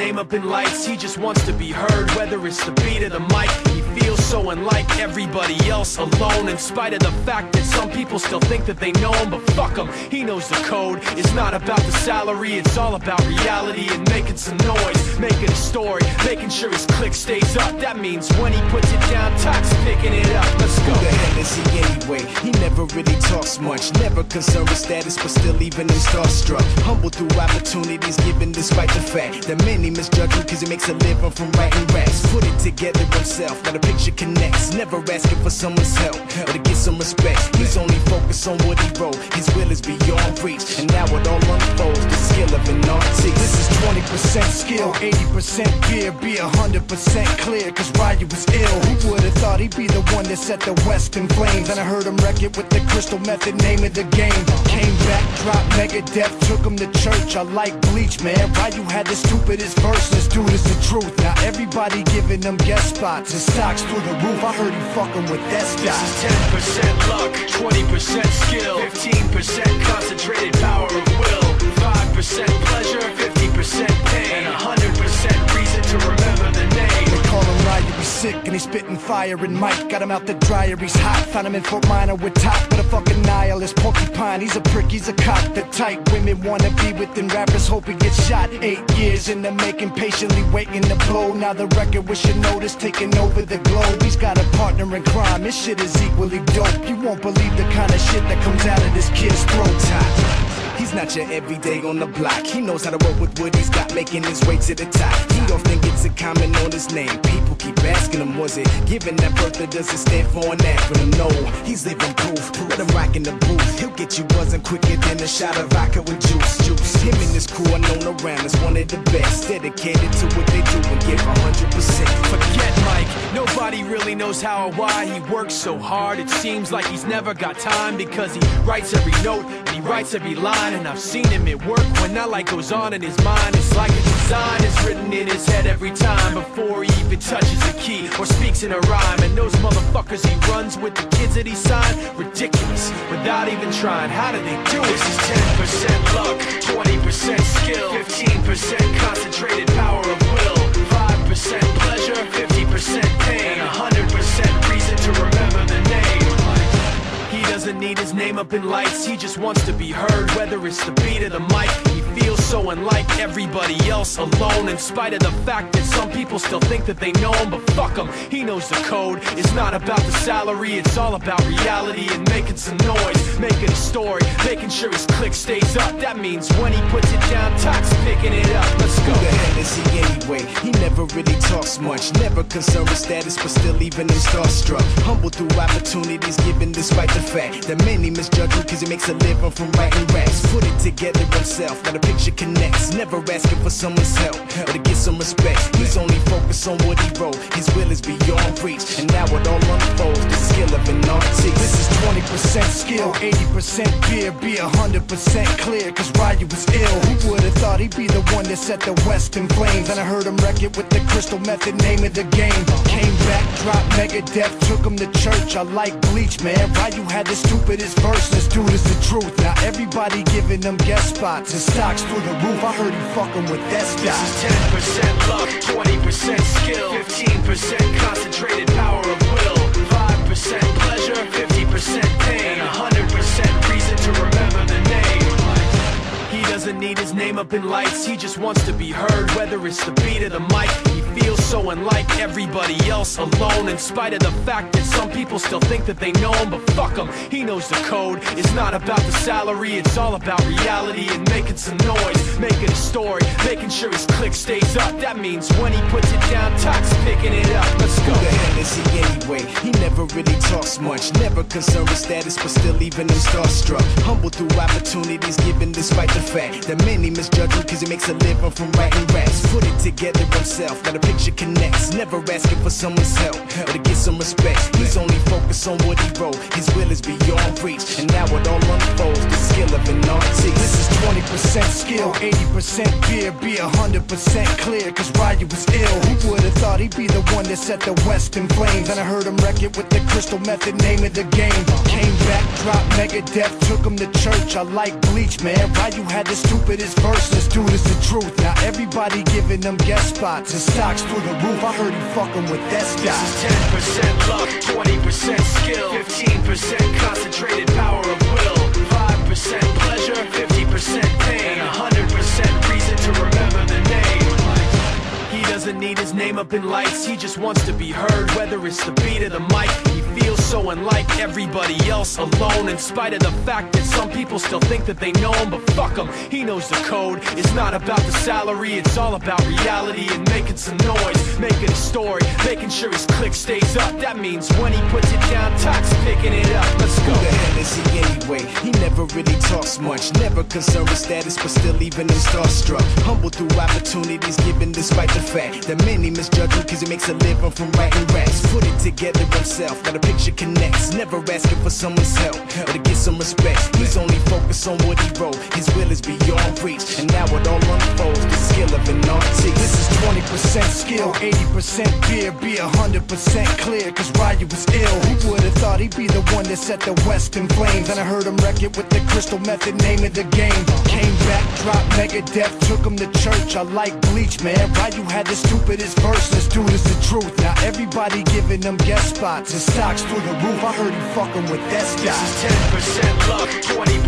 name up in lights. He just wants to be heard, whether it's the beat or the mic. He feels so unlike everybody else, alone, in spite of the fact that some people still think that they know him. But fuck him, he knows the code. It's not about the salary, it's all about reality and making some noise, making a story, making sure his click stays up. That means when he puts it down, Tox picking it up. Let's go. Who the hell is he anyway? He never really talks much, never concerned with status, but still even him starstruck. Humble through opportunities given despite the fact that many misjudge him cause he makes a living from writing raps. Put it together himself, now the picture connects. Never asking for someone's help or to get some respect. He's only focused on what he wrote. His will is beyond reach, and now it all unfolds. The skill of an artist. This is 20% skill, 80% fear. Be 100% clear, cause Ryu was ill. Who would've thought he'd be the one that set the West in flames? And I heard him wreck it with the Crystal Method, name of the game. Came back, dropped Megadeth, took him to church. I like Bleach, man. Ryu had the stupidest verse. Let's do this the truth. Now everybody giving them guest spots and stocks through the roof. I heard he fucking with that stock. This is 10% luck, 20% skill, 15% concentrated power of will, 5% pleasure, 50% pain, and 100% reason to remember the name. They call him Ryu, he's sick and he's spitting fire. And Mike got him out the dryer, he's hot. Found him in Fort Minor with top, but a fucking nihilist porcupine. He's a prick, he's a cock. The type women wanna be within rappers, hope he gets shot. 8 years in the making, patiently waiting to blow. Now the record with your notice taking over the globe. He's got a partner in crime, his shit is equally dope. You won't believe the kind of shit that comes out of this kid's throat. He's not your everyday on the block. He knows how to work with what he's got, making his way to the top. He often gets a comment on his name. People keep asking him, was it given that birth or does it stand for an acronym? No, he's living proof. Let him rock in the booth. He'll get you buzzing quicker than a shot of vodka with juice. Him and his crew are known around as one of the best, dedicated to what they do and give 100%. Forget Mike, nobody really knows how or why he works so hard. It seems like he's never got time because he writes every note and he writes every line. And I've seen him at work when that light goes on in his mind. It's like a design is written in his head every time before he even touches a key or speaks in a rhyme. And those motherfuckers he runs with, the kids that he signed, ridiculous, without even trying. How do they do it? This is 10% luck, 20% skill, 15% concentrated power of will, 5% pleasure, 50% pain, and 100% reason to remember the name. He doesn't need his name up in lights, he just wants to be heard, whether it's the beat or the mic. He feels so unlike everybody else, alone, in spite of the fact that some people still think that they know him. But fuck him, he knows the code. It's not about the salary, it's all about reality and making some noise, making a story, making sure his click stays up. That means when he puts it down, Tox picking it up. Let's go. Who the hell is he anyway? He never really talks much, never concerned with status, but still even him starstruck. Humble through opportunities given despite the fact that many misjudge him cause he makes a living from writing raps. Put it together himself, now the picture connects. Never asking for someone's help or to get some respect. He's only focused on what he wrote. His will is beyond reach, and now it all unfolds. The skill of an artist. This is 20% skill, 80% fear. Be 100% clear, cause Ryu was ill. Who would've thought he'd be the one that set the West in flames? And I heard him wreck it with the Crystal Method, name of the game. Came back, dropped Megadeth, took him to church. I like Bleach, man. Ryu had the stupidest verse. Let's do this the truth. Now everybody giving them guest spots and stocks through the roof. I heard he fucking with that stock. This is 10% luck, 20% skill, 15% concentrated power of will, 5% pleasure, 50% pain, and 100% reason to remember the name. He doesn't need his name up in lights, he just wants to be heard, whether it's the beat or the mic. He feels so unlike everybody else, alone, in spite of the fact that some people still think that they know him. But fuck him, he knows the code. It's not about the salary, it's all about reality and making some noise, making a story, making sure his click stays up. That means when he puts it down, Tox picking it up. Let's go. Who the hell is he anyway? He never really talks much, never concerned with status, but still even him starstruck. Humble through opportunities given despite the fact that many misjudge him cause he makes a living from writing raps. Put it together himself, now the picture connects. Never asking for someone's help or to get some respect. He's only focused on what he wrote. His will is beyond reach, and now it all unfolds. The skill of an artist. This is 20% skill, 80% fear, be 100% clear, cause Ryu was ill. Who would've thought he'd be the one that set the West in flames? And I heard him wreck it with the Crystal Method, name of the game. Came back, dropped Megadeth, took him to church. I like Bleach, man. Ryu had the stupidest verses, dude, is the truth. Now everybody giving them guest spots and stocks through the roof. I heard he fucking with that stock. This is 10% luck, 20% skill, 15% concentrated power of will, 5% pleasure, 50% pain, 100% reason to remember the name. He doesn't need his name up in lights, he just wants to be heard, whether it's the beat of the mic. He feels so unlike everybody else, alone, in spite of the fact that some people still think that they know him, but fuck him, he knows the code. It's not about the salary, it's all about reality and making some noise, making a story, making sure his click stays up. That means when he puts it down, Tox picking it up. Let's go. Who the hell is he anyway? He never really talks much, never concerned with status, but still even him starstruck. Humble through opportunities given despite the fact that many misjudge him cause he makes a living from writing raps. Put it together himself, now the picture connects, never asking for someone's help or to get some respect. He's only focused on what he wrote, his will is beyond reach, and now it all unfolds, the skill of an artist. This is 20% skill, 80% fear, be 100% clear, cause Ryu was ill. Who would've thought he'd be the one that set the West in flames? And I heard him wreck it with the Crystal Method, name of the game. Came back, dropped Megadeth, took him to church. I like Bleach, man. Ryu had the stupidest verses, dude, is the truth. Now everybody giving them guest spots and stocks through the roof. I heard he fucking with that stock. This is 10% luck, 20%